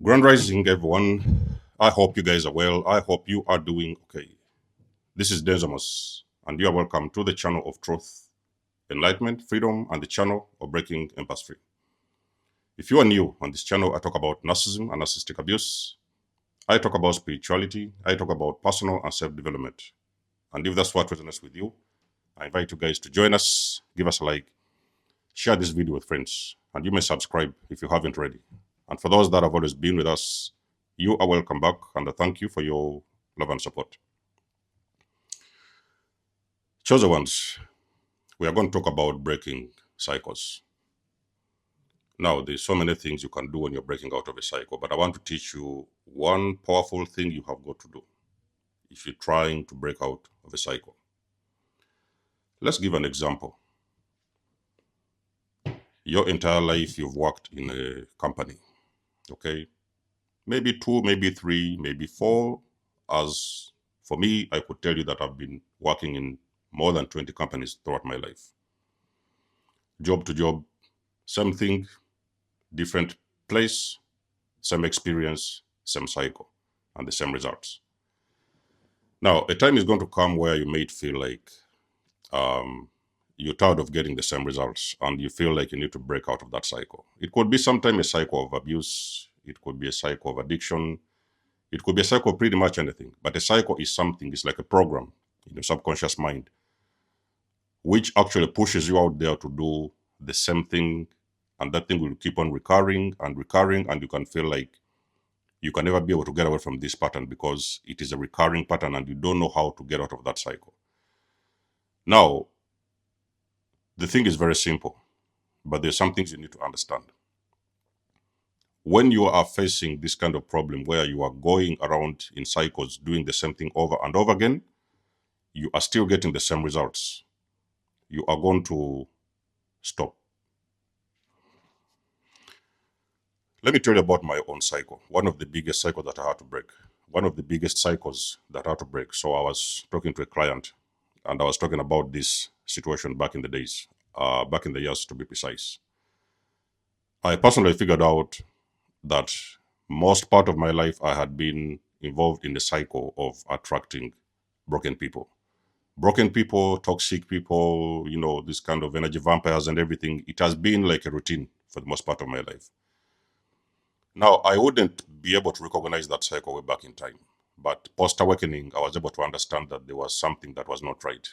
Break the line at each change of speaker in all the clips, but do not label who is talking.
Grand Rising, everyone. I hope you guys are well. I hope you are doing okay. This is Denzamus, and you are welcome to the channel of truth, enlightenment, freedom, and the channel of breaking empathy. If you are new on this channel, I talk about narcissism and narcissistic abuse. I talk about spirituality. I talk about personal and self development. And if that's what resonates with you, I invite you guys to join us, give us a like, share this video with friends, and you may subscribe if you haven't already. And for those that have always been with us, you are welcome back, and I thank you for your love and support. Chosen ones, we are going to talk about breaking cycles. Now, there's so many things you can do when you're breaking out of a cycle, but I want to teach you one powerful thing you have got to do if you're trying to break out of a cycle. Let's give an example. Your entire life, you've worked in a company, okay? Maybe two, maybe three, maybe four. As for me, I could tell you that I've been working in more than 20 companies throughout my life. Job to job, same thing, different place, same experience, same cycle, and the same results. Now, a time is going to come where you may feel like you're tired of getting the same results and you feel like you need to break out of that cycle. It could be sometimes a cycle of abuse, it could be a cycle of addiction, it could be a cycle of pretty much anything. But a cycle is something, it's like a program in your subconscious mind, which actually pushes you out there to do the same thing. And that thing will keep on recurring and recurring. And you can feel like you can never be able to get away from this pattern because it is a recurring pattern and you don't know how to get out of that cycle. Now, the thing is very simple, but there's some things you need to understand. When you are facing this kind of problem where you are going around in cycles doing the same thing over and over again, you are still getting the same results. You are going to stop. Let me tell you about my own cycle. One of the biggest cycles that I had to break. One of the biggest cycles that I had to break. So I was talking to a client and I was talking about this situation back in the days, back in the years to be precise. I personally figured out that most part of my life I had been involved in the cycle of attracting broken people. Broken people, toxic people, this kind of energy vampires and everything. It has been like a routine for the most part of my life. Now, I wouldn't be able to recognize that cycle way back in time. But post awakening, I was able to understand that there was something that was not right.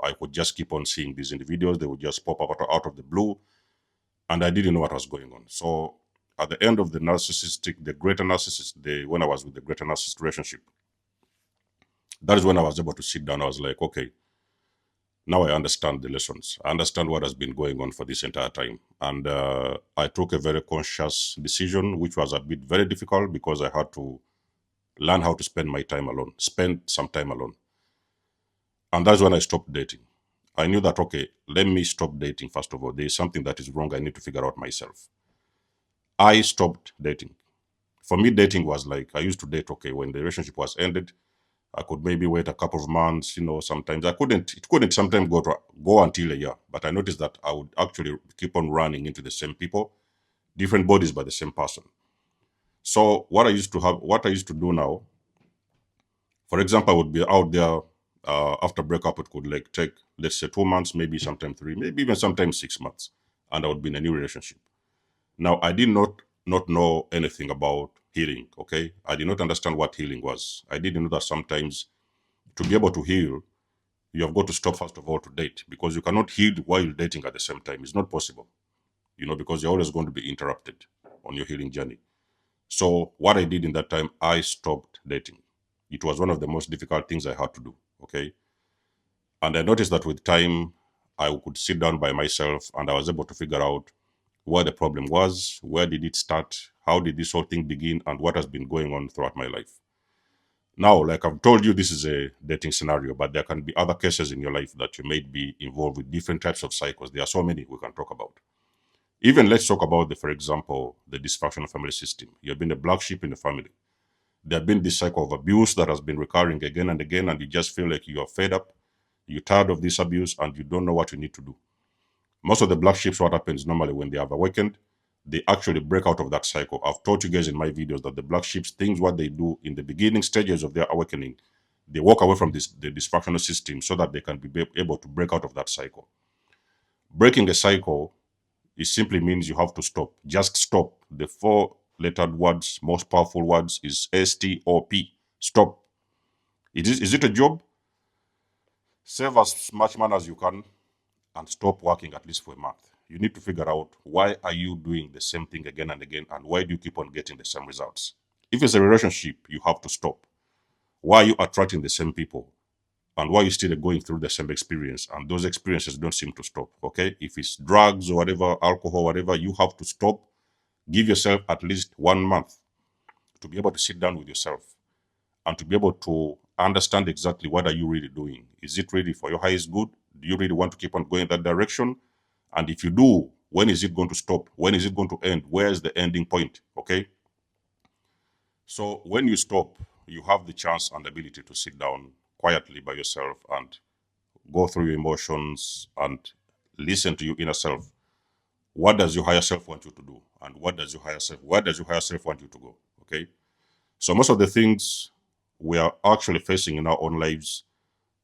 I could just keep on seeing these individuals. They would just pop up out of the blue. And I didn't know what was going on. So at the end of the greater narcissist, when I was with the greater narcissist relationship, that is when I was able to sit down. I was like, okay, now I understand the lessons. I understand what has been going on for this entire time. And I took a very conscious decision, which was a bit very difficult because I had to learn how to spend my time alone, spend some time alone. And that's when I stopped dating. I knew that, okay, let me stop dating, first of all. There is something that is wrong. I need to figure out myself. I stopped dating. For me, dating was like, I used to date, okay, when the relationship was ended, I could maybe wait a couple of months, sometimes it couldn't sometimes go until a year. But I noticed that I would actually keep on running into the same people, different bodies, but the same person. So what I used to do now, for example, I would be out there after breakup, it could like take, let's say 2 months, maybe sometimes three, maybe even sometimes 6 months, and I would be in a new relationship. Now, I did not know anything about healing, okay? I did not understand what healing was. I didn't know that sometimes to be able to heal, you have got to stop, first of all, to date because you cannot heal while you're dating at the same time. It's not possible, because you're always going to be interrupted on your healing journey. So what I did in that time, I stopped dating. It was one of the most difficult things I had to do, okay? And I noticed that with time, I could sit down by myself and I was able to figure out what the problem was, where did it start, how did this whole thing begin, and what has been going on throughout my life. Now, like I've told you, this is a dating scenario, but there can be other cases in your life that you may be involved with different types of cycles. There are so many we can talk about. Even let's talk about, for example, the dysfunctional family system. You've been a black sheep in the family. There have been this cycle of abuse that has been recurring again and again, and you just feel like you are fed up, you're tired of this abuse, and you don't know what you need to do. Most of the black sheep, what happens normally when they have awakened, they actually break out of that cycle. I've taught you guys in my videos that the black sheep, things what they do in the beginning stages of their awakening, they walk away from the dysfunctional system so that they can be able to break out of that cycle. Breaking a cycle, it simply means you have to stop. Just stop. The four-lettered words, most powerful words, is S-T-O-P. Stop. Is it a job? Save as much money as you can and stop working at least for a month. You need to figure out, why are you doing the same thing again and again, and why do you keep on getting the same results? If it's a relationship, you have to stop. Why are you attracting the same people? And why are you still going through the same experience? And those experiences don't seem to stop. Okay? If it's drugs or whatever, alcohol, whatever, you have to stop. Give yourself at least 1 month to be able to sit down with yourself and to be able to understand exactly what are you really doing. Is it really for your highest good? Do you really want to keep on going that direction? And if you do, when is it going to stop? When is it going to end? Where is the ending point? Okay? So when you stop, you have the chance and ability to sit down quietly by yourself and go through your emotions and listen to your inner self. What does your higher self want you to do? And where does your higher self want you to go? Okay? So most of the things we are actually facing in our own lives,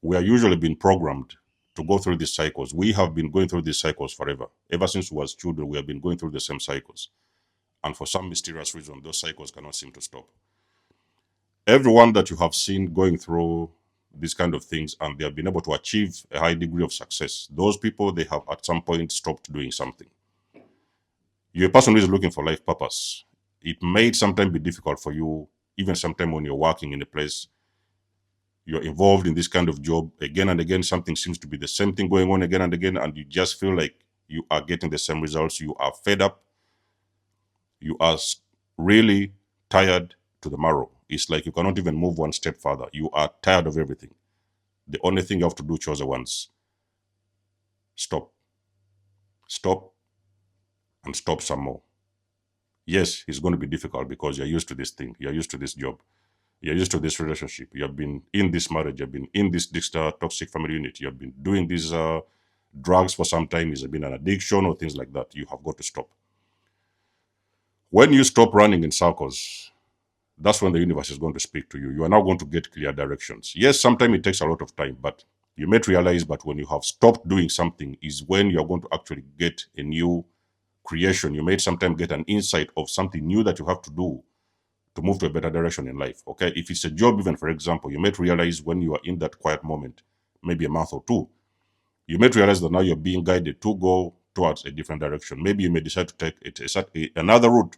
we are usually being programmed to go through these cycles. We have been going through these cycles forever. Ever since we were children, we have been going through the same cycles. And for some mysterious reason, those cycles cannot seem to stop. Everyone that you have seen going through these kind of things and they have been able to achieve a high degree of success, those people, they have at some point stopped doing something. You're a person who is looking for life purpose. It may sometimes be difficult for you, even sometimes when you're working in a place, you're involved in this kind of job again and again, something seems to be the same thing going on again and again, and you just feel like you are getting the same results. You are fed up. You are really tired to the marrow. It's like you cannot even move one step further. You are tired of everything. The only thing you have to do, chosen ones, stop. Stop and stop some more. Yes, it's going to be difficult because you're used to this thing. You're used to this job. You're used to this relationship. You have been in this marriage. You've been in this toxic family unit. You have been doing these drugs for some time. It's been an addiction or things like that. You have got to stop. When you stop running in circles, that's when the universe is going to speak to you. You are now going to get clear directions. Yes, sometimes it takes a lot of time, but you may realize that when you have stopped doing something is when you're going to actually get a new creation. You may sometimes get an insight of something new that you have to do to move to a better direction in life. Okay, if it's a job, even for example, you may realize when you are in that quiet moment, maybe a month or two, you may realize that now you're being guided to go towards a different direction. Maybe you may decide to take another route,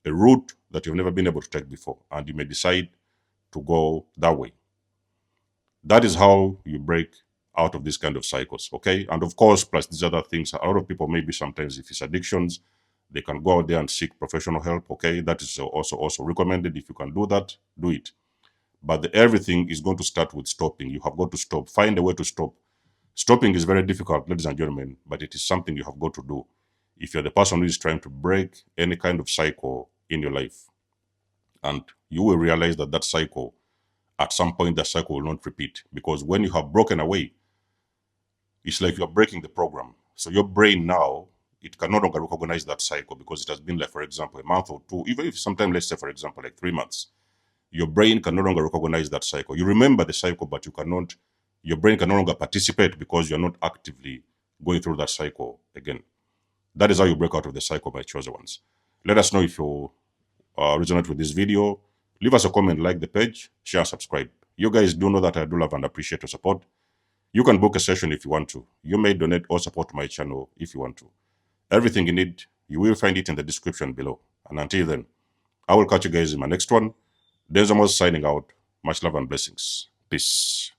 a route that you've never been able to take before, and you may decide to go that way. That is how you break out of these kind of cycles. Okay, and of course, plus these other things, a lot of people maybe sometimes, if it's addictions, they can go out there and seek professional help. Okay, that is also recommended. If you can do that, do it. But everything is going to start with stopping. You have got to stop. Find a way to stop. Stopping is very difficult, ladies and gentlemen, but it is something you have got to do if you're the person who is trying to break any kind of cycle in your life. And you will realize that that cycle, at some point, that cycle will not repeat. Because when you have broken away, it's like you're breaking the program. So your brain now, it can no longer recognize that cycle because it has been like, for example, a month or two, even if sometimes, let's say, for example, like 3 months. Your brain can no longer recognize that cycle. You remember the cycle, but your brain can no longer participate because you're not actively going through that cycle again. That is how you break out of the cycle, my chosen ones. Let us know if you resonate with this video. Leave us a comment, like the page, share, subscribe. You guys do know that I do love and appreciate your support. You can book a session if you want to. You may donate or support my channel if you want to. Everything you need, you will find it in the description below. And until then, I will catch you guys in my next one. Desamos signing out. Much love and blessings. Peace.